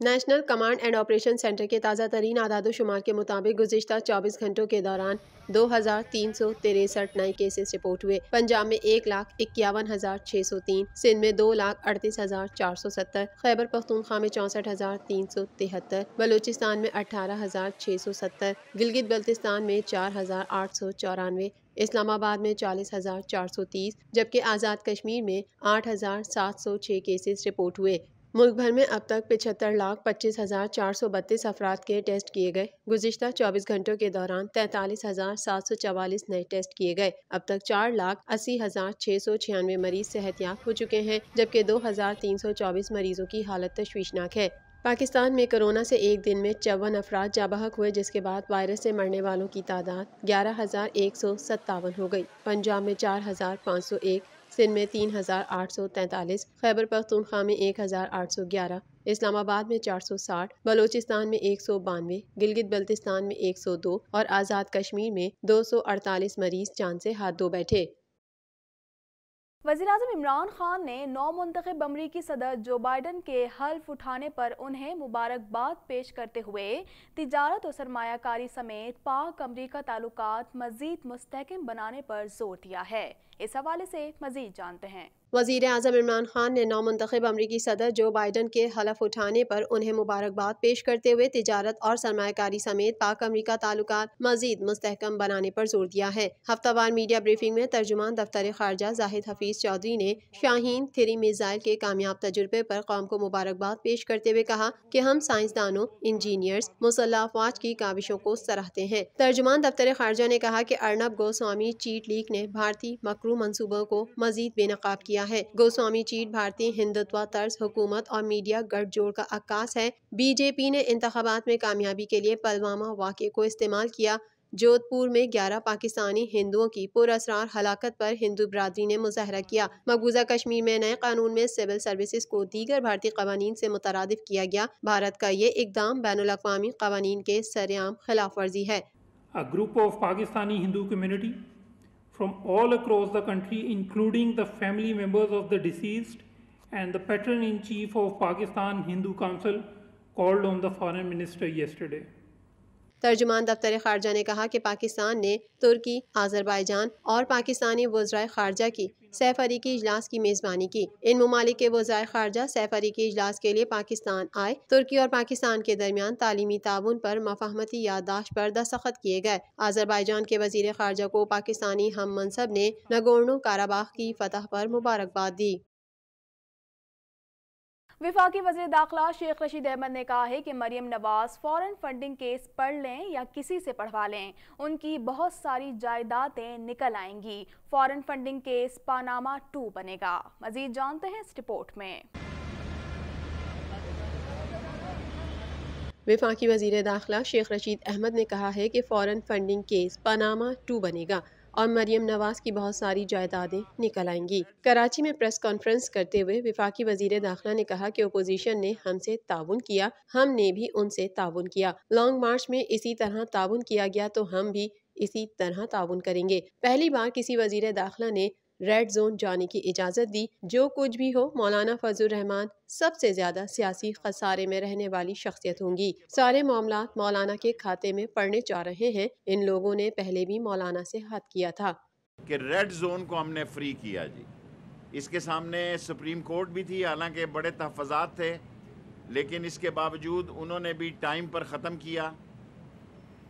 National command and operation centre کے تازہ ترین اعداد و شمار کے مطابق گزشتہ 24 گھنٹوں کے دوران 2363 نئے کیسز رپورٹ ہوئے۔ پنجاب میں 1,51,603، سندھ میں 2,38,470، خیبر پختونخوا میں 64,373، بلوچستان میں 18,670، گلگت بلتستان میں 4,894، اسلام آباد میں 40,430، جبکہ آزاد کشمیر میں 8,706 کیسز رپورٹ ہوئے۔ ملک بھر میں اب تک 75,25,432 افراد کے ٹیسٹ کیے گئے۔ گزشتہ 24 گھنٹوں کے دوران 43,744 نئے ٹیسٹ کیے گئے۔ اب تک 4,80,696 مریض صحت یاب ہو چکے ہیں، جبکہ 2,324 مریضوں کی حالت تشویشناک ہے۔ پاکستان میں کورونا سے ایک دن میں 54 افراد جاں بحق ہوئے، جس کے بعد وائرس سے مرنے والوں کی تعداد 11,157 ہو گئی۔ پنجاب میں 4,501، سندھ میں 3,843، خیبر پختونخوا میں 1,811، اسلام آباد میں 460، بلوچستان میں 192، گلگت بلتستان میں 102 اور آزاد کشمیر میں 248 مریض جان سے ہاتھ دھو بیٹھے۔ وزیراعظم عمران خان نے نو منتخب امریکی صدر جو بائیڈن کے حلف اٹھانے پر انہیں مبارکباد پیش کرتے ہوئے تجارت اور سرمایہ کاری سمیت پاک امریکہ تعلقات مزید مستحکم بنانے پر زور دیا ہے۔ اس حوالے سے مزید جانتے ہیں۔ وزیر اعظم عمران خان نے نو منتخب امریکی صدر جو بائیڈن کے حلف اٹھانے پر انہیں مبارکباد پیش کرتے ہوئے تجارت اور سرمایہ کاری سمیت پاک امریکہ تعلقات مزید مستحکم بنانے پر زور دیا ہے۔ ہفتہ وار میڈیا بریفنگ میں ترجمان دفتر خارجہ زاہد حفیظ چودھری نے شاہین 3 میزائل کے کامیاب تجربے پر قوم کو مبارکباد پیش کرتے ہوئے کہا کہ ہم سائنسدانوں، انجینئرز، مسلح افواج کی کاوشوں کو سراہتے ہیں۔ ترجمان دفتر خارجہ نے کہا کہ ارنب گوسوامی چیٹ لیک نے بھارتی مکرو منصوبوں کو مزید بے نقاب کیا ہے۔ گوسوامی چیٹ بھارتی ہندتوا طرز حکومت اور میڈیا گٹھ جوڑ کا عکاس ہے۔ بی جے پی نے انتخابات میں کامیابی کے لیے پلوامہ واقعے کو استعمال کیا۔ جودھ پور میں 11 پاکستانی ہندوؤں کی پراسرار ہلاکت پر ہندو برادری نے مظاہرہ کیا۔ مقبوضہ کشمیر میں نئے قانون میں سول سروسز کو دیگر بھارتی قوانین سے مترادف کیا گیا۔ بھارت کا یہ اقدام بین الاقوامی قوانین کے سرعام خلاف ورزی ہے۔ A group of Pakistani Hindu community from all across the country, including the family members of the deceased and the patron-in-chief of Pakistan Hindu Council, called on the foreign minister yesterday. ترجمان دفتر خارجہ نے کہا کہ پاکستان نے ترکی، آذربائیجان اور پاکستانی وزرائے خارجہ کی سہ فریقی اجلاس کی میزبانی کی۔ ان ممالک کے وزرائے خارجہ سہ فریقی اجلاس کے لیے پاکستان آئے۔ ترکی اور پاکستان کے درمیان تعلیمی تعاون پر مفاہمتی یادداشت پر دستخط کیے گئے۔ آذربائیجان کے وزیر خارجہ کو پاکستانی ہم منصب نے نگورنو کاراباخ کی فتح پر مبارکباد دی۔ وفاقی وزیر داخلہ شیخ رشید احمد نے کہا ہے کہ مریم نواز فورن فنڈنگ کیس پڑھ لیں یا کسی سے پڑھوا لیں، ان کی بہت ساری جائیدادیں نکل آئیں گی۔ فورن فنڈنگ کیس پاناما 2 بنے گا۔ مزید جانتے ہیں اس رپورٹ میں۔ وفاقی وزیر داخلہ شیخ رشید احمد نے کہا ہے کہ فورن فنڈنگ کیس پاناما 2 بنے گا اور مریم نواز کی بہت ساری جائیدادیں نکل آئیں گی۔ کراچی میں پریس کانفرنس کرتے ہوئے وفاقی وزیر داخلہ نے کہا کہ اپوزیشن نے ہم سے تعاون کیا، ہم نے بھی ان سے تعاون کیا۔ لانگ مارچ میں اسی طرح تعاون کیا گیا تو ہم بھی اسی طرح تعاون کریں گے۔ پہلی بار کسی وزیر داخلہ نے ریڈ زون جانے کی اجازت دی۔ جو کچھ بھی ہو، مولانا فضل الرحمان سب سے زیادہ سیاسی خسارے میں رہنے والی شخصیت ہوں گی۔ سارے معاملات مولانا کے کھاتے میں پڑنے جا رہے ہیں۔ ان لوگوں نے پہلے بھی مولانا سے ہاتھ کیا تھا کہ ریڈ زون کو ہم نے فری کیا جی۔ اس کے سامنے سپریم کورٹ بھی تھی، حالانکہ بڑے تحفظات تھے، لیکن اس کے باوجود انہوں نے بھی ٹائم پر ختم کیا۔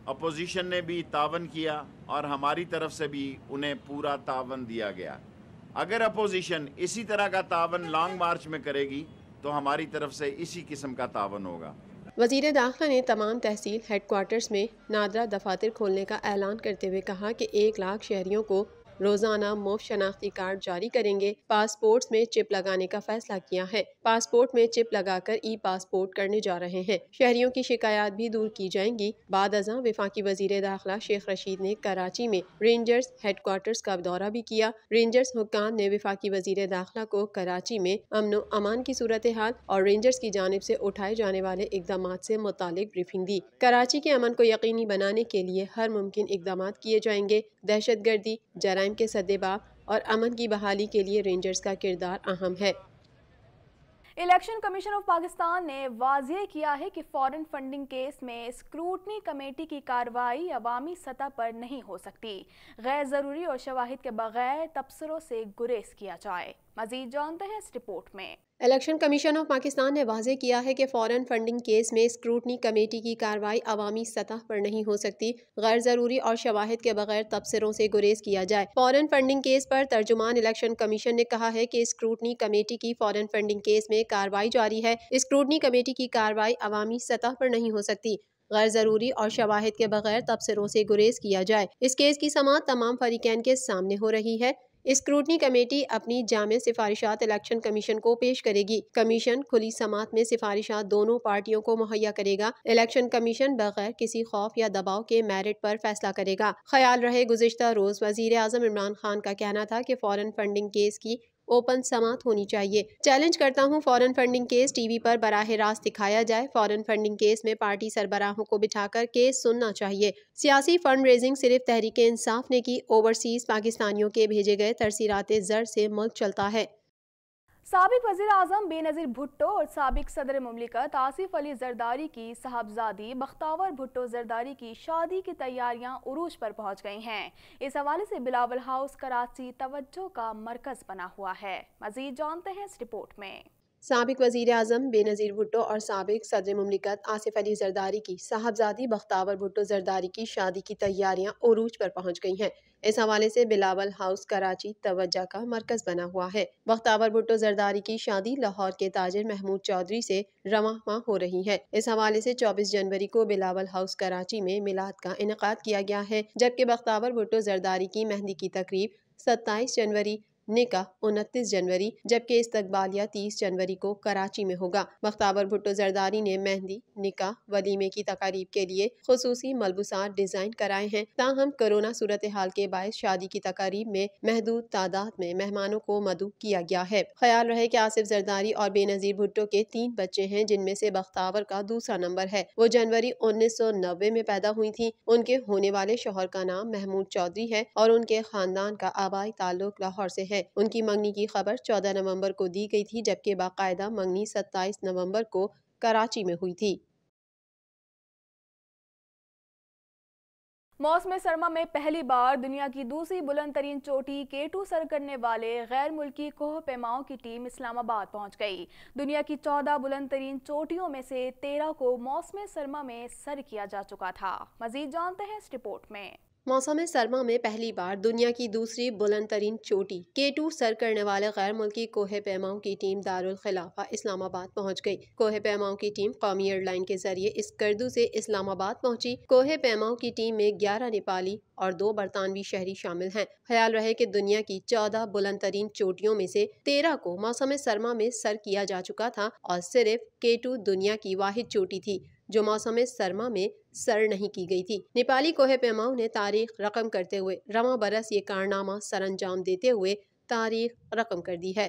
اپوزیشن نے بھی تعاون کیا اور ہماری طرف سے بھی انہیں پورا تعاون دیا گیا۔ اگر اپوزیشن اسی طرح کا تعاون لانگ مارچ میں کرے گی تو ہماری طرف سے اسی قسم کا تعاون ہوگا۔ وزیر داخلہ نے تمام تحصیل ہیڈ کوارٹرز میں نادرہ دفاتر کھولنے کا اعلان کرتے ہوئے کہا کہ 1 لاکھ شہریوں کو روزانہ مفت شناختی کارڈ جاری کریں گے۔ پاسپورٹس میں چپ لگانے کا فیصلہ کیا ہے۔ پاسپورٹ میں چپ لگا کر ای پاسپورٹ کرنے جا رہے ہیں۔ شہریوں کی شکایات بھی دور کی جائیں گی۔ بعد ازاں وفاقی وزیر داخلہ شیخ رشید نے کراچی میں رینجرز ہیڈ کوارٹرز کا دورہ بھی کیا۔ رینجرز حکام نے وفاقی وزیر داخلہ کو کراچی میں امن و امان کی صورتحال اور رینجرز کی جانب سے اٹھائے جانے والے اقدامات سے متعلق بریفنگ دی۔ کراچی کے امن کو یقینی بنانے کے لیے ہر ممکن اقدامات کیے جائیں گے۔ دہشت گردی، جرائم کے سدباب اور امن کی بحالی کے لیے رینجرز کا کردار اہم ہے۔ الیکشن کمیشن آف پاکستان نے واضح کیا ہے کہ فارن فنڈنگ کیس میں اسکروٹنی کمیٹی کی کارروائی عوامی سطح پر نہیں ہو سکتی. غیر ضروری اور شواہد کے بغیر تبصروں سے گریز کیا جائے. مزید جانتے ہیں اس رپورٹ میں. الیکشن کمیشن آف پاکستان نے واضح کیا ہے کہ فارن فنڈنگ کیس میں اسکروٹنی کمیٹی کی کارروائی عوامی سطح پر نہیں ہو سکتی. غیر ضروری اور شواہد کے بغیر تبصروں سے گریز کیا جائے. فارن فنڈنگ کیس پر ترجمان الیکشن کمیشن نے کہا ہے کہ اسکروٹنی کمیٹی کی فارن فنڈنگ کیس میں کارروائی جاری ہے. اسکروٹنی کمیٹی کی کارروائی عوامی سطح پر نہیں ہو سکتی. غیر ضروری اور شواہد کے بغیر تبصروں سے گریز کیا جائے. اس کیس کی سماعت تمام فریقین کے سامنے ہو رہی ہے. اسکروٹنی کمیٹی اپنی جامع سفارشات الیکشن کمیشن کو پیش کرے گی. کمیشن کھلی سماعت میں سفارشات دونوں پارٹیوں کو مہیا کرے گا. الیکشن کمیشن بغیر کسی خوف یا دباؤ کے میرٹ پر فیصلہ کرے گا. خیال رہے گزشتہ روز وزیر اعظم عمران خان کا کہنا تھا کہ فارن فنڈنگ کیس کی اوپن سماعت ہونی چاہیے. چیلنج کرتا ہوں فارن فنڈنگ کیس ٹی وی پر براہ راست دکھایا جائے. فارن فنڈنگ کیس میں پارٹی سربراہوں کو بٹھا کر کیس سننا چاہیے. سیاسی فنڈ ریزنگ صرف تحریک انصاف نے کی. اوورسیز پاکستانیوں کے بھیجے گئے ترسیلات زر سے ملک چلتا ہے. سابق وزیر اعظم بے نظیر بھٹو اور سابق صدر مملکت آصف علی زرداری کی صاحبزادی بختاور بھٹو زرداری کی شادی کی تیاریاں عروج پر پہنچ گئی ہیں. اس حوالے سے بلاول ہاؤس کراچی توجہ کا مرکز بنا ہوا ہے. مزید جانتے ہیں اس رپورٹ میں. سابق وزیر اعظم بے نظیر بھٹو اور سابق صدر مملکت آصف علی زرداری کی صاحبزادی بختاور بھٹو زرداری کی شادی کی تیاریاں عروج پر پہنچ گئی ہیں. اس حوالے سے بلاول ہاؤس کراچی توجہ کا مرکز بنا ہوا ہے. بختاور بھٹو زرداری کی شادی لاہور کے تاجر محمود چودھری سے رواں ماہ ہو رہی ہے. اس حوالے سے 24 جنوری کو بلاول ہاؤس کراچی میں میلاد کا انعقاد کیا گیا ہے، جبکہ بختاور بھٹو زرداری کی مہندی کی تقریب 27 جنوری، نکاح 29 جنوری جبکہ استقبالیہ 30 جنوری کو کراچی میں ہوگا. بختاور بھٹو زرداری نے مہندی، نکاح، ولیمے کی تقاریب کے لیے خصوصی ملبوسات ڈیزائن کرائے ہیں. تاہم کورونا صورتحال کے باعث شادی کی تقاریب میں محدود تعداد میں مہمانوں کو مدعو کیا گیا ہے. خیال رہے کہ آصف زرداری اور بے نظیر بھٹو کے 3 بچے ہیں، جن میں سے بختاور کا دوسرا نمبر ہے. وہ جنوری 1990 میں پیدا ہوئی تھیں. ان کے ہونے والے شوہر کا نام محمود چودھری ہے اور ان کے خاندان کا آبائی تعلق لاہور سے ہے. ان کی منگنی کی خبر 14 نومبر کو دی گئی تھی، جبکہ باقاعدہ منگنی 27 نومبر کو کراچی میں ہوئی تھی. موسم سرما میں پہلی بار دنیا کی دوسری بلند ترین چوٹی K2 سر کرنے والے غیر ملکی کوہ پیماؤں کی ٹیم اسلام آباد پہنچ گئی. دنیا کی 14 بلند ترین چوٹیوں میں سے 13 کو موسم سرما میں سر کیا جا چکا تھا. مزید جانتے ہیں اس رپورٹ میں. موسم سرما میں پہلی بار دنیا کی دوسری بلند ترین چوٹی K2 سر کرنے والے غیر ملکی کوہ پیماؤں کی ٹیم دارالخلافہ اسلام آباد پہنچ گئی. کوہ پیماؤں کی ٹیم قومی ایئر لائن کے ذریعے اسکردو سے اسلام آباد پہنچی. کوہ پیماؤں کی ٹیم میں 11 نیپالی اور 2 برطانوی شہری شامل ہیں. خیال رہے کہ دنیا کی 14 بلند ترین چوٹیوں میں سے 13 کو موسم سرما میں سر کیا جا چکا تھا اور صرف K2 دنیا کی واحد چوٹی تھی جو موسم سرما میں سر نہیں کی گئی تھی. نیپالی کوہ پیماؤں نے تاریخ رقم کرتے ہوئے رواں برس یہ کارنامہ سر انجام دیتے ہوئے تاریخ رقم کر دی ہے.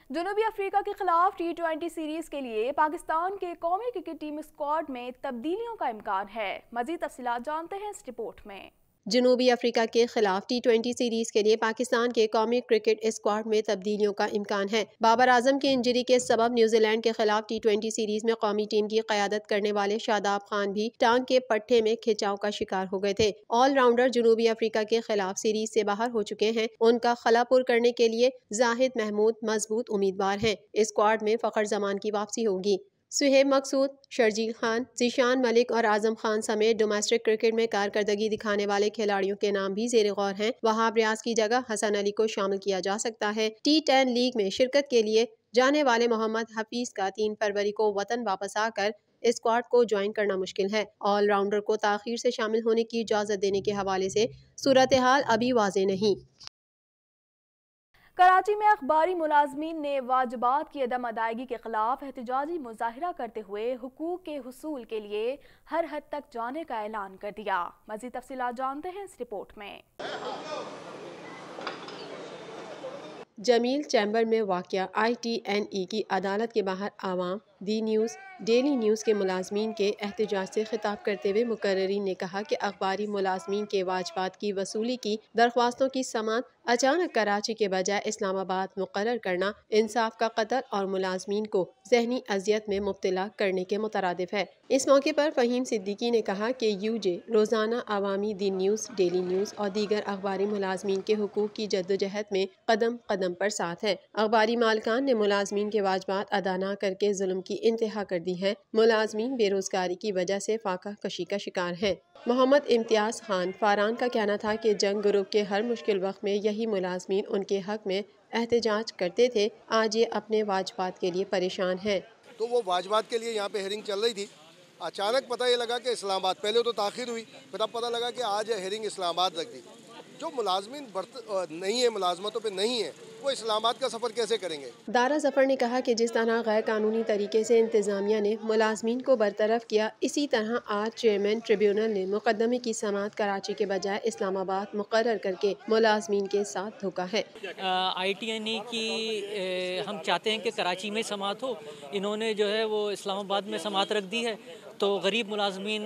جنوبی افریقہ کے خلاف T20 سیریز کے لیے پاکستان کے قومی کرکٹ ٹیم اسکواڈ میں تبدیلیوں کا امکان ہے. مزید تفصیلات جانتے ہیں اس رپورٹ میں. جنوبی افریقہ کے خلاف T20 سیریز کے لیے پاکستان کے قومی کرکٹ اسکواڈ میں تبدیلیوں کا امکان ہے. بابر اعظم کی انجری کے سبب نیوزی لینڈ کے خلاف T20 سیریز میں قومی ٹیم کی قیادت کرنے والے شاداب خان بھی ٹانگ کے پٹھے میں کھچاؤ کا شکار ہو گئے تھے. آل راؤنڈر جنوبی افریقہ کے خلاف سیریز سے باہر ہو چکے ہیں. ان کا خلا پر کرنے کے لیے زاہد محمود مضبوط امیدوار ہیں. اسکواڈ میں فخر زمان کی واپسی ہوگی. سہیب مقصود، شرجیل خان، ذیشان ملک اور اعظم خان سمیت ڈومیسٹک کرکٹ میں کارکردگی دکھانے والے کھلاڑیوں کے نام بھی زیر غور ہیں. وہاب ریاض کی جگہ حسن علی کو شامل کیا جا سکتا ہے. T10 لیگ میں شرکت کے لیے جانے والے محمد حفیظ کا 3 فروری کو وطن واپس آ کر اسکواڈ کو جوائن کرنا مشکل ہے. آل راؤنڈر کو تاخیر سے شامل ہونے کی اجازت دینے کے حوالے سے صورتحال ابھی واضح نہیں. کراچی میں اخباری ملازمین نے واجبات کی عدم ادائیگی کے خلاف احتجاجی مظاہرہ کرتے ہوئے حقوق کے حصول کے لیے ہر حد تک جانے کا اعلان کر دیا. مزید تفصیلات جانتے ہیں اس رپورٹ میں. جمیل چیمبر میں واقع ITNE کی عدالت کے باہر عوام دی نیوز ڈیلی نیوز کے ملازمین کے احتجاج سے خطاب کرتے ہوئے مقررین نے کہا کہ اخباری ملازمین کے واجبات کی وصولی کی درخواستوں کی سماعت اچانک کراچی کے بجائے اسلام آباد مقرر کرنا انصاف کا قتل اور ملازمین کو ذہنی اذیت میں مبتلا کرنے کے مترادف ہے۔ اس موقع پر فہیم صدیقی نے کہا کہ UJ روزانہ عوامی دی نیوز ڈیلی نیوز اور دیگر اخباری ملازمین کے حقوق کی جدوجہد میں قدم قدم پر ساتھ ہے۔ اخباری مالکان نے ملازمین کے واجبات ادا نہ کر کے ظلم کی انتہا کر دی ہے۔ ملازمین بے روزگاری کی وجہ سے فاقہ کشی کا شکار ہیں۔ محمد امتیاز خان فاران کا کہنا تھا کہ جنگ گروپ کے ہر مشکل وقت میں یہی ملازمین ان کے حق میں احتجاج کرتے تھے، آج یہ اپنے واجبات کے لیے پریشان ہیں۔ تو وہ واجبات کے لیے یہاں پہ ہیرنگ چل رہی تھی، اچانک پتہ یہ لگا کہ اسلام آباد، پہلے تو تاخیر ہوئی، پھر اب پتہ لگا کہ آج ہیرنگ اسلام آباد رکھ دی۔ جو ملازمین نہیں ہیں، ملازمتوں پہ نہیں ہیں، وہ اسلام آباد کا سفر کیسے کریں گے؟ دارا ظفر نے کہا کہ جس طرح غیر قانونی طریقے سے انتظامیہ نے ملازمین کو برطرف کیا، اسی طرح آج چیئرمین ٹریبیونل نے مقدمے کی سماعت کراچی کے بجائے اسلام آباد مقرر کر کے ملازمین کے ساتھ دھوکا ہے۔ ITNE کی ہم چاہتے ہیں کہ کراچی میں سماعت ہو، انہوں نے جو ہے وہ اسلام آباد میں سماعت رکھ دی ہے، تو غریب ملازمین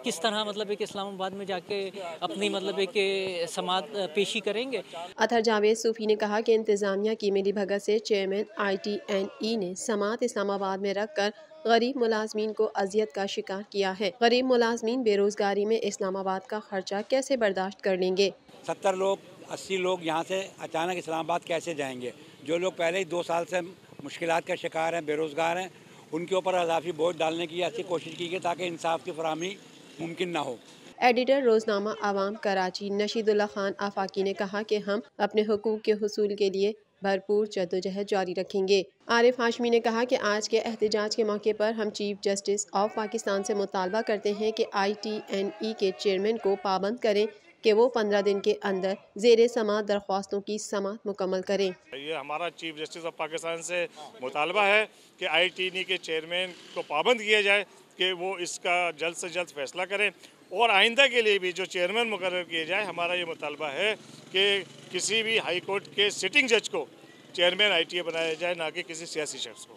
کس طرح کہ اسلام آباد میں جا کے اپنی کہ سماعت پیشی کریں گے۔ اطہر جاوید صوفی نے کہا کہ انتظامیہ کی ملی بھگت سے چیئرمین ITNE نے سماعت اسلام آباد میں رکھ کر غریب ملازمین کو اذیت کا شکار کیا ہے۔ غریب ملازمین بے روزگاری میں اسلام آباد کا خرچہ کیسے برداشت کر لیں گے؟ 70 لوگ 80 لوگ یہاں سے اچانک اسلام آباد کیسے جائیں گے؟ جو لوگ پہلے ہی 2 سال سے مشکلات کا شکار ہیں، بے روزگار ہیں، ان کے اوپر اضافی بوجھ ڈالنے کی ایسی کوشش کی گئی تاکہ انصاف کی فراہمی ممکن نہ ہو۔ ایڈیٹر روزنامہ عوام کراچی نشید اللہ خان آفاقی نے کہا کہ ہم اپنے حقوق کے حصول کے لیے بھرپور جدوجہد جاری رکھیں گے۔ عارف ہاشمی نے کہا کہ آج کے احتجاج کے موقع پر ہم چیف جسٹس آف پاکستان سے مطالبہ کرتے ہیں کہ ITNE کے چیئرمین کو پابند کریں کہ وہ 15 دن کے اندر زیر سماعت درخواستوں کی سماعت مکمل کریں۔ یہ ہمارا چیف جسٹس آف پاکستان سے مطالبہ ہے کہ ITNE کے چیئرمین کو پابند کیا جائے کہ وہ اس کا جلد سے جلد فیصلہ کریں، اور آئندہ کے لیے بھی جو چیئرمین مقرر کیے جائے، ہمارا یہ مطالبہ ہے کہ کسی بھی ہائی کورٹ کے سٹنگ جج کو چیئرمین ITA بنایا جائے، نہ کہ کسی سیاسی شخص کو۔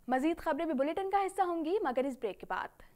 مزید خبریں بھی بلیٹن کا حصہ ہوں گی مگر اس بریک کے بعد۔